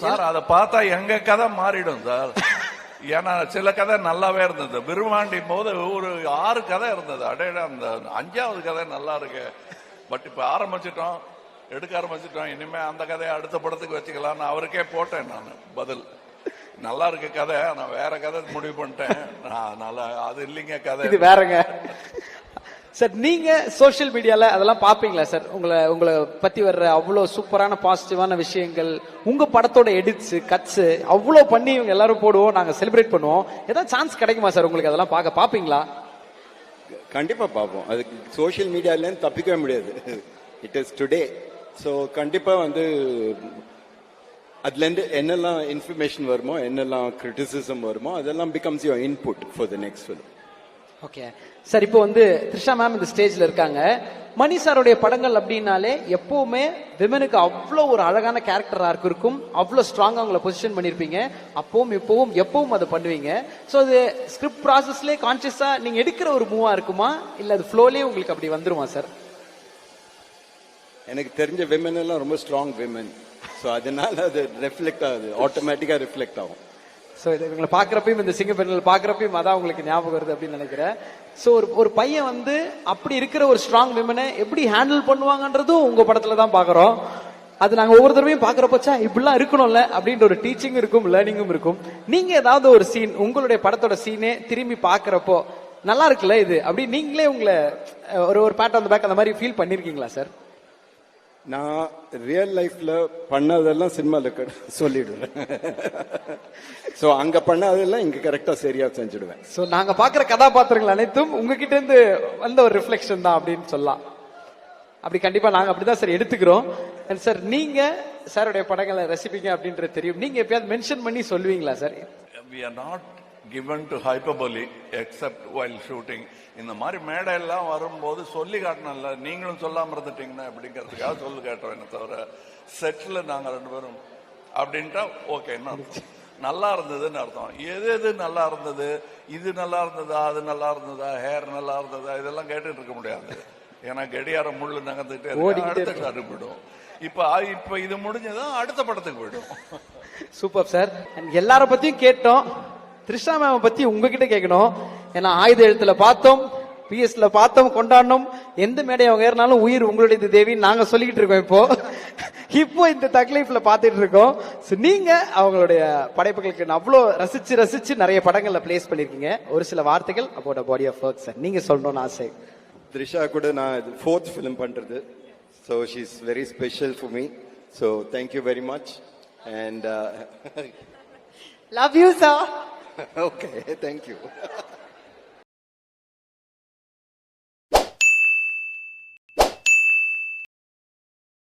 Sir அதை பார்த்தா எங்க கதை மாறிடும் சார். ஏன்னா சில கதை நல்லாவே இருந்தது. விருமாண்டி போது ஒரு 6 கதை இருந்தது. அடையிட அந்த 5வது கதை நல்லா இருக்கு. பட் இப்ப ஆரம்பிச்சிட்டோம், எடுக்க ஆரம்பிச்சிட்டோம். இனிமே அந்த கதையை அடுத்த படத்துக்கு வச்சுக்கலாம்னு அவருக்கே போட்டேன் நான் பதில். நல்லா இருக்கு கதை, நான் வேற கதை முடிவு பண்ணிட்டேன். நல்லா அது இல்லைங்க கதை, இது வேறங்க. சார் நீங்க சோசியல் மீடியால அதெல்லாம் பாப்பீங்களா சார்? உங்களை பத்தி வர்ற அவ்வளவு சூப்பரான பாசிட்டிவான விஷயங்கள், உங்க படத்தோட எடிட்ஸ் கட்ஸ் அவ்வளவு பண்ணி இவங்க எல்லாரும் போடுவோம், நாங்க செலிப்ரேட் பண்ணுவோம். ஏதாவது சான்ஸ் கிடைக்குமா சார் உங்களுக்கு அதெல்லாம் பாப்பீங்களா? கண்டிப்பா பார்ப்போம். அதுக்கு சோசியல் மீடியால தப்பிக்கவே முடியாது. It is today. ஸோ கண்டிப்பா அதுல இருந்து என்னெல்லாம் இன்ஃபர்மேஷன் வருமோ, என்னெல்லாம் கிரிட்டிசிசம் வருமோ, அதெல்லாம் becomes your input for the next film. Okay sir, இப்போ த்ரிஷா மேம் இந்த ஸ்டேஜ்ல இருக்காங்க. மணி சாருடைய படங்கள் அப்படின்னாலே எப்பவுமே விமனுக்கு அவ்வளோ ஒரு அழகான கேரக்டர் ஆர்க் இருக்கும், அவ்வளோ ஸ்ட்ராங்கா அவங்களை பொசிஷன் பண்ணிருப்பீங்க. அப்பவும் எப்பவும் அதை பண்ணுவீங்க. ஸோ அது ஸ்கிரிப்ட் ப்ராசஸ்லேயே கான்சியஸா நீங்க எடுக்கிற ஒரு மூவா இருக்குமா, இல்ல அது ஃப்ளோலயே உங்களுக்கு அப்படி வந்துருமா சார்? எனக்கு தெரிஞ்ச விமன் எல்லாம் ரொம்ப ஸ்ட்ராங் விமன். ஸோ அதனால அது ரெஃப்ளெக்ட் ஆகுது, ஆட்டோமேட்டிக்கா ரிஃப்ளெக்ட் ஆகும். ஸோ இவங்களை பார்க்குறப்பையும் இந்த சிங்க பெண்கள் பார்க்குறப்பையும் அதான் உங்களுக்கு ஞாபகம் வருது அப்படின்னு நினைக்கிறேன். ஸோ ஒரு பையன் அப்படி இருக்கிற ஒரு ஸ்ட்ராங் விமனை எப்படி ஹேண்டில் பண்ணுவாங்கன்றதும் உங்க படத்துல தான் பார்க்குறோம். அது நாங்கள் ஒவ்வொரு தடவையும் பார்க்குறப்பச்சா இப்படிலாம் இருக்கணும்ல அப்படின்ற ஒரு டீச்சிங் இருக்கும், லேர்னிங்கும் இருக்கும். நீங்க ஏதாவது ஒரு சீன் உங்களுடைய படத்தோட சீனே திரும்பி பார்க்குறப்போ நல்லா இருக்குல்ல இது அப்படி நீங்களே உங்களை ஒரு பேட் ஆன் த பேக் அந்த மாதிரி ஃபீல் பண்ணிருக்கீங்களா சார்? நான் ரியல் லைஃப்ல பண்ணதெல்லாம் சினிமால சொல்லிடுவேன். சோ அங்க பண்ணதெல்லாம் இங்க கரெக்டா சரியா செஞ்சுடுவேன். சோ நாங்க பாக்குற கதாபாத்திரங்கள் அனைத்தும் உங்ககிட்ட இருந்து வந்த ஒரு ரிஃப்ளெக்ஷன் தான் அப்படின்னு சொல்லலாம். அப்படி கண்டிப்பா நாங்க அப்படிதான் சார் எடுத்துக்கிறோம். சார் நீங்க சாருடைய படங்களை ரசிப்பீங்க அப்படின்றது தெரியும். நீங்க எப்பயாவது மென்ஷன் பண்ணி சொல்லுவீங்களா sir? We are not given to hyperbole except while shooting. இந்த மாதிரி மேடை எல்லாம் வரும்போது சொல்லி காட்டணும்ல, நீங்களும் சொல்லாம இருந்துட்டீங்கன்னா அப்படிங்கிறதுக்காக சொல்லு காட்டுவேன். தவிர செட்ல நாங்க 2 பேரும் அப்படின்ட்டா ஓகே, நல்லா இருந்ததுன்னு அர்த்தம். எது நல்லா இருந்தது, இது நல்லா இருந்ததா, அது நல்லா இருந்ததா, ஹேர் நல்லா இருந்ததா, இதெல்லாம் கேட்டுட்டு இருக்க முடியாது. ஏன்னா கடியார முள்ளு நகர்ந்துட்டே அடுத்த ஷாட்டு போயிடும். இப்ப இது முடிஞ்சதான் அடுத்த படத்துக்கு போயிடும். Super sir. எல்லார பத்தியும் கேட்டோம், த்ரிஷா மேம் பத்தி உங்ககிட்ட கேட்கணும். ஏன்னா ஆயுத எழுத்துல பார்த்தோம், பிஎஸ்ல பார்த்தோம், கொண்டாடணும். எந்த மேடை அவங்க ஏறினாலும் உயிர் உங்களுடைய தேவின்னு நாங்க சொல்லிக்கிட்டு இருக்கோம். இப்போ இந்த தக்லீஃப்ல பாத்துட்டு இருக்கோம். நீங்க அவங்களுடைய படைப்புகளுக்கு அவ்வளோ ரசிச்சு நிறைய படங்கள்ல பிளேஸ் பண்ணிருக்கீங்க. ஒரு சில வார்த்தைகள் about body of work sir நீங்க சொல்லணும்னு ஆசை. த்ரிஷா கூட நான் 4th ஃபிலிம் பண்றது. So she is very special for me. So thank you very much and love you sir. Okay, thank you.